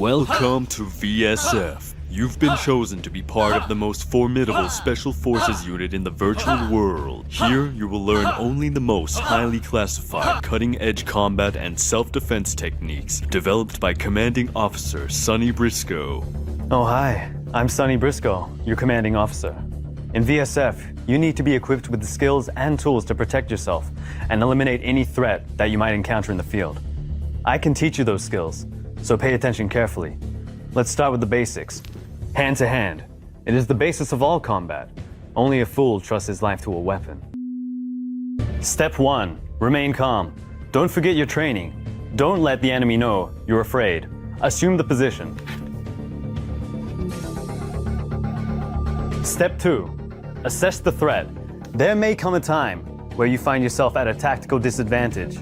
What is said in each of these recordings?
Welcome to VSF. You've been chosen to be part of the most formidable special forces unit in the virtual world. Here, you will learn only the most highly classified, cutting-edge combat and self-defense techniques developed by Commanding Officer SonnyBrisko. Oh, hi. I'm SonnyBrisko, your commanding officer. In VSF, you need to be equipped with the skills and tools to protect yourself and eliminate any threat that you might encounter in the field. I can teach you those skills, so pay attention carefully. Let's start with the basics. Hand to hand. It is the basis of all combat. Only a fool trusts his life to a weapon. Step 1. Remain calm. Don't forget your training. Don't let the enemy know you're afraid. Assume the position. Step 2. Assess the threat. There may come a time where you find yourself at a tactical disadvantage.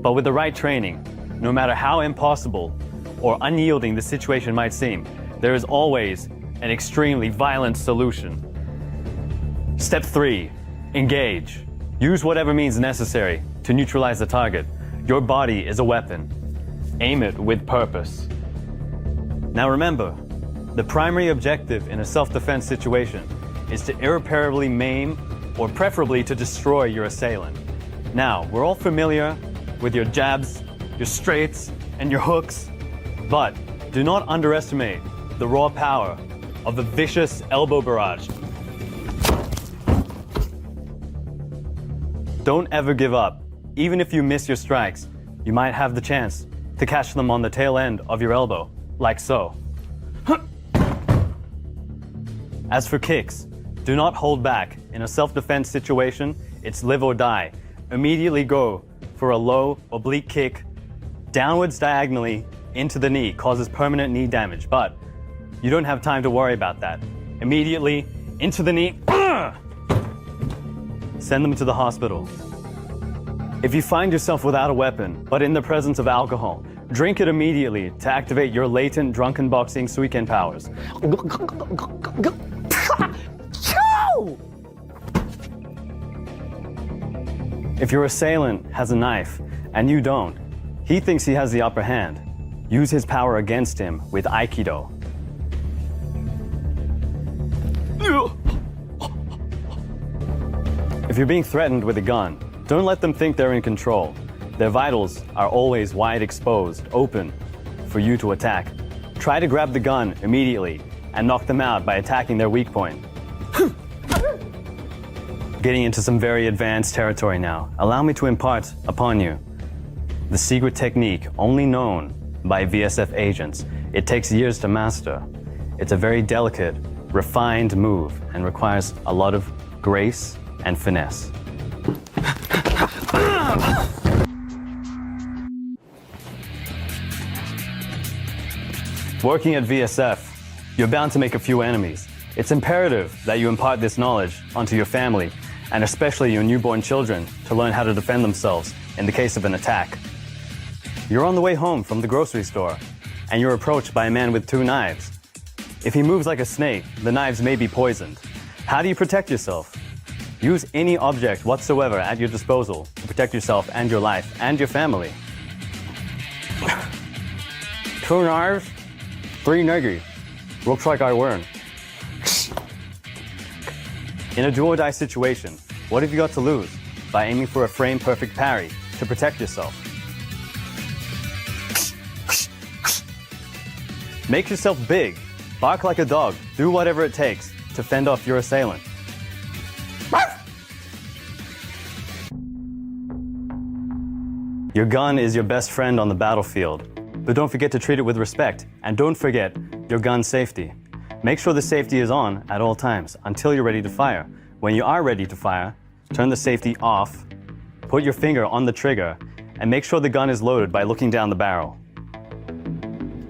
But with the right training, no matter how impossible or unyielding the situation might seem, there is always an extremely violent solution. Step 3. Engage. Use whatever means necessary to neutralize the target. Your body is a weapon. Aim it with purpose. Now remember, the primary objective in a self-defense situation is to irreparably maim or preferably to destroy your assailant. Now, we're all familiar with your jabs, your straights, and your hooks, but do not underestimate the raw power of the vicious elbow barrage. Don't ever give up. Even if you miss your strikes, you might have the chance to catch them on the tail end of your elbow, like so. As for kicks, do not hold back. In a self-defense situation, it's live or die. Immediately go for a low, oblique kick downwards diagonally into the knee, causes permanent knee damage, but you don't have time to worry about that. Immediately into the knee, send them to the hospital. If you find yourself without a weapon, but in the presence of alcohol, drink it immediately to activate your latent drunken boxing Suiken powers. If your assailant has a knife and you don't, he thinks he has the upper hand. Use his power against him with Aikido. If you're being threatened with a gun, don't let them think they're in control. Their vitals are always wide exposed, open for you to attack. Try to grab the gun immediately and knock them out by attacking their weak point. Getting into some very advanced territory now, allow me to impart upon you the secret technique only known by VSF agents. It takes years to master. It's a very delicate, refined move and requires a lot of grace and finesse. Working at VSF, you're bound to make a few enemies. It's imperative that you impart this knowledge onto your family, and especially your newborn children, to learn how to defend themselves in the case of an attack. You're on the way home from the grocery store, and you're approached by a man with 2 knives. If he moves like a snake, the knives may be poisoned. How do you protect yourself? Use any object whatsoever at your disposal to protect yourself and your life and your family. 2 knives, 3 niggies. Looks like I win. In a do-or-die situation, what have you got to lose by aiming for a frame-perfect parry to protect yourself? Make yourself big. Bark like a dog. Do whatever it takes to fend off your assailant. Your gun is your best friend on the battlefield, but don't forget to treat it with respect, and don't forget your gun's safety. Make sure the safety is on at all times until you're ready to fire. When you are ready to fire, turn the safety off, put your finger on the trigger, and make sure the gun is loaded by looking down the barrel.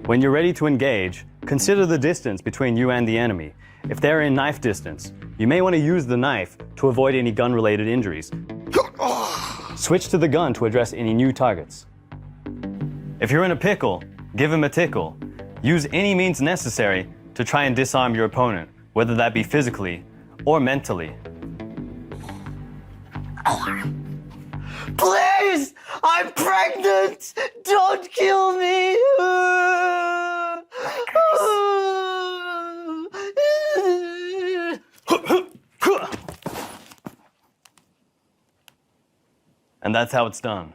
When you're ready to engage, consider the distance between you and the enemy. If they're in knife distance, you may want to use the knife to avoid any gun-related injuries. Switch to the gun to address any new targets. If you're in a pickle, give him a tickle. Use any means necessary to try and disarm your opponent, whether that be physically or mentally. Please! I'm pregnant! Don't kill me! And that's how it's done.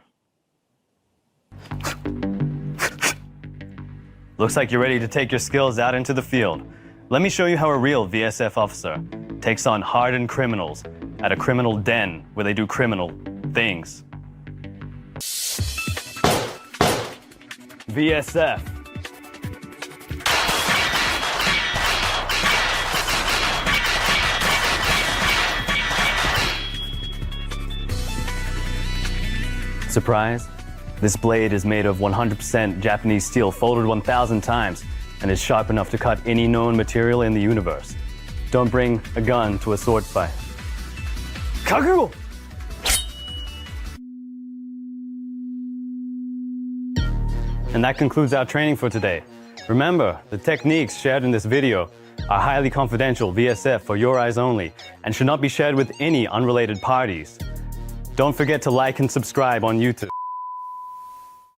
Looks like you're ready to take your skills out into the field. Let me show you how a real VSF officer takes on hardened criminals at a criminal den where they do criminal things. VSF. Surprise? This blade is made of 100% Japanese steel folded 1,000 times and is sharp enough to cut any known material in the universe. Don't bring a gun to a sword fight. Kakugo! And that concludes our training for today. Remember, the techniques shared in this video are highly confidential VSF for your eyes only and should not be shared with any unrelated parties. Don't forget to like and subscribe on YouTube.